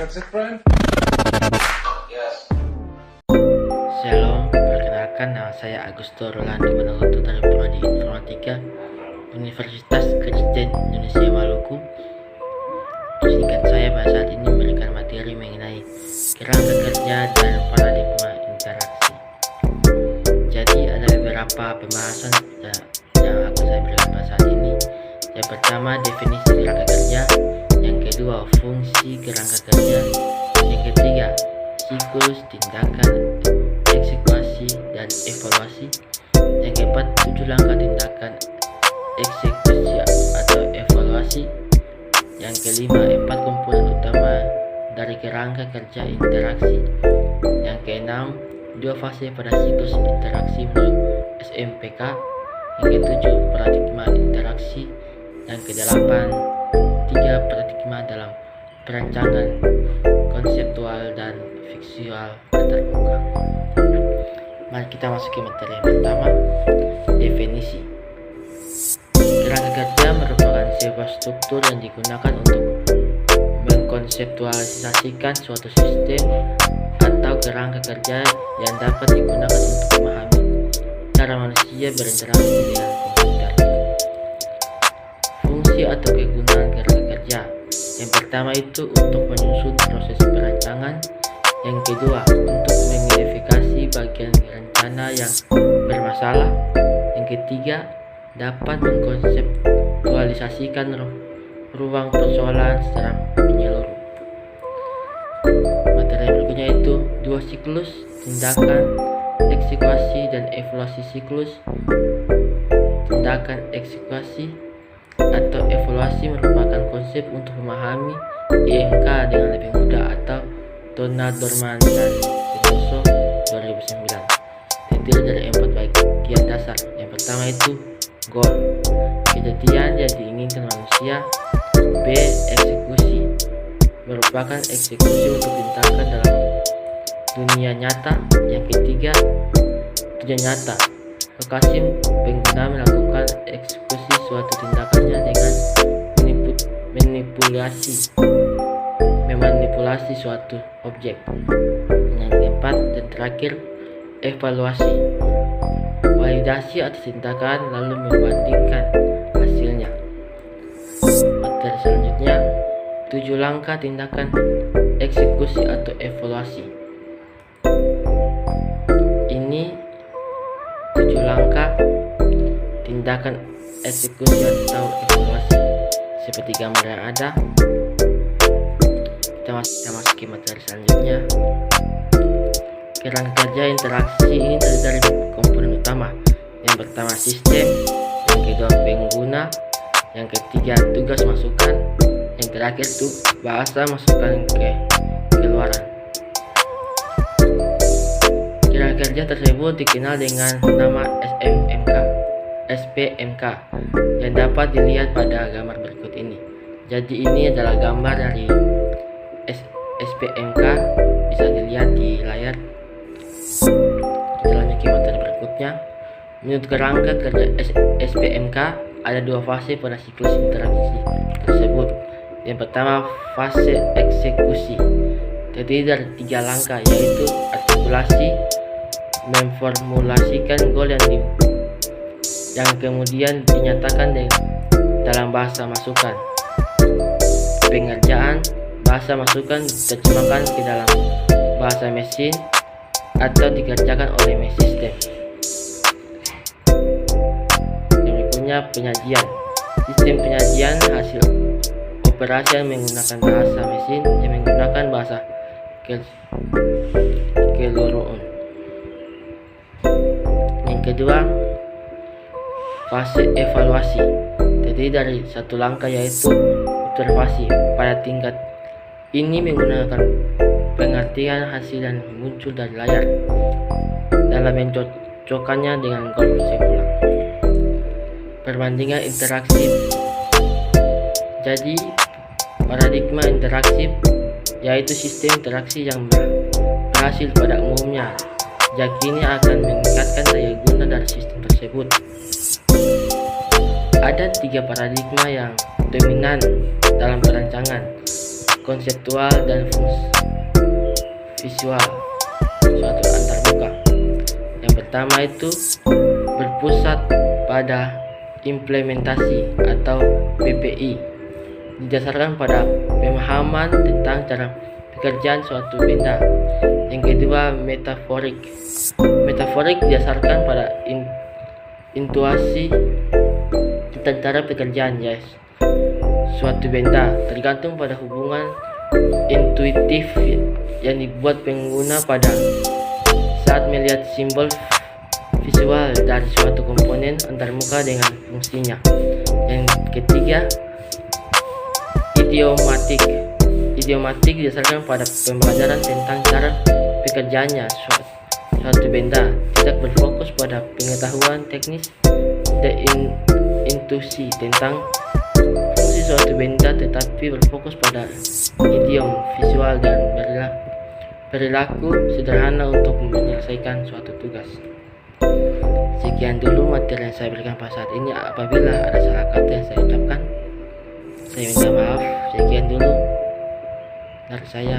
That's it, friend? Yes. Shalom, perkenalkan nama saya Agusto Rolando Manoto dari Prodi Informatika Universitas Kristen Indonesia Maluku. Izinkan saya pada saat ini memberikan materi mengenai kerangka kerja dan paradigma interaksi. Jadi ada beberapa pembahasan yang akan saya berikan pada saat ini. Yang pertama, definisi kerangka kerja. Yang kedua, fungsi kerangka kerja. Yang ketiga, siklus tindakan, eksekusi dan evaluasi. Yang keempat, 7 langkah tindakan eksekusi atau evaluasi. Yang kelima, 4 komponen utama dari kerangka kerja interaksi. Yang keenam, 2 fase pada siklus interaksi menurut SMPK. Yang ketujuh, paradigma interaksi. Yang kedelapan, 3 paradigma dalam perancangan konseptual dan visual antarmuka. Mari kita masuk ke materi yang pertama, definisi. Kerangka kerja merupakan sebuah struktur yang digunakan untuk mengkonseptualisasikan suatu sistem atau kerangka kerja yang dapat digunakan untuk memahami cara manusia berinteraksi dengan komputer. Fungsi atau kegunaan kerangka kerja. Yang pertama itu untuk menyusun proses perancangan. Yang kedua, untuk mengidentifikasi bagian rencana yang bermasalah. Yang ketiga, dapat mengkonseptualisasikan ruang persoalan secara menyeluruh. Materi berikutnya itu 2 siklus, tindakan, eksekusi dan evaluasi. Siklus tindakan eksekusi atau evaluasi merupakan konsep untuk memahami IMK dengan lebih mudah atau Donald Dorman dan Sentoso 2009. Terdiri dari 4 bagian dasar. Yang pertama itu goal, kejadian yang diinginkan manusia. B, eksekusi, merupakan eksekusi untuk tindakan dalam dunia nyata. Yang ketiga, tujuan nyata, lokasi pengguna melakukan eksekusi suatu tindakannya dengan memanipulasi suatu objek. Yang keempat dan terakhir, evaluasi, validasi atas tindakan lalu membandingkan hasilnya. Materi selanjutnya, 7 langkah tindakan eksekusi atau evaluasi. Ini 7 langkah tindakan eksekusi atau evaluasi seperti gambar yang ada. Kita masuk ke materi selanjutnya. Kerangka kerja interaksi ini terdiri dari komponen utama. Yang pertama sistem, yang kedua pengguna, yang ketiga tugas masukan, yang terakhir itu bahasa masukan ke keluaran. Kerangka kerja tersebut dikenal dengan nama SPMK yang dapat dilihat pada gambar berikut ini. Jadi ini adalah gambar dari SPMK, bisa dilihat di layar. Kita lanjut ke materi berikutnya. Menurut kerangka kerja SPMK ada 2 fase pada siklus interaksi tersebut. Yang pertama, fase eksekusi, terdiri dari 3 langkah, yaitu artikulasi, memformulasikan goal yang kemudian dinyatakan dalam bahasa masukan. Pengerjaan bahasa masukan diterjemahkan ke dalam bahasa mesin atau dikerjakan oleh mesin sistem. Yang berikutnya, penyajian. Sistem penyajian hasil operasi yang menggunakan bahasa mesin yang menggunakan bahasa keseluruhan. Yang kedua, fase evaluasi, terdiri dari 1 langkah, yaitu observasi. Pada tingkat ini menggunakan pengertian hasil yang muncul dari layar dalam mencocokkannya dengan goal kesimpulan. Perbandingan interaktif. Jadi paradigma interaktif yaitu sistem interaksi yang berhasil pada umumnya, yakini akan meningkatkan daya guna dari sistem tersebut. Ada 3 paradigma yang dominan dalam perancangan, konseptual dan visual suatu antarmuka. Yang pertama itu berpusat pada implementasi atau PPI, didasarkan pada pemahaman tentang cara pekerjaan suatu benda. Yang kedua, metaforik. Metaforik didasarkan pada intuisi tentang cara pekerjaan suatu benda, tergantung pada hubungan intuitif yang dibuat pengguna pada saat melihat simbol visual dari suatu komponen antarmuka dengan fungsinya. Yang ketiga, idiomatik. Idiomatik didasarkan pada pembelajaran tentang cara pekerjaannya suatu benda, tidak berfokus pada pengetahuan teknis dan intuisi tentang fungsi suatu benda, tetapi berfokus pada idiom, visual, dan perilaku sederhana untuk menyelesaikan suatu tugas. Sekian dulu materi yang saya berikan pada saat ini. Apabila ada salah kata yang saya ucapkan, saya minta maaf. Sekian dulu dari saya.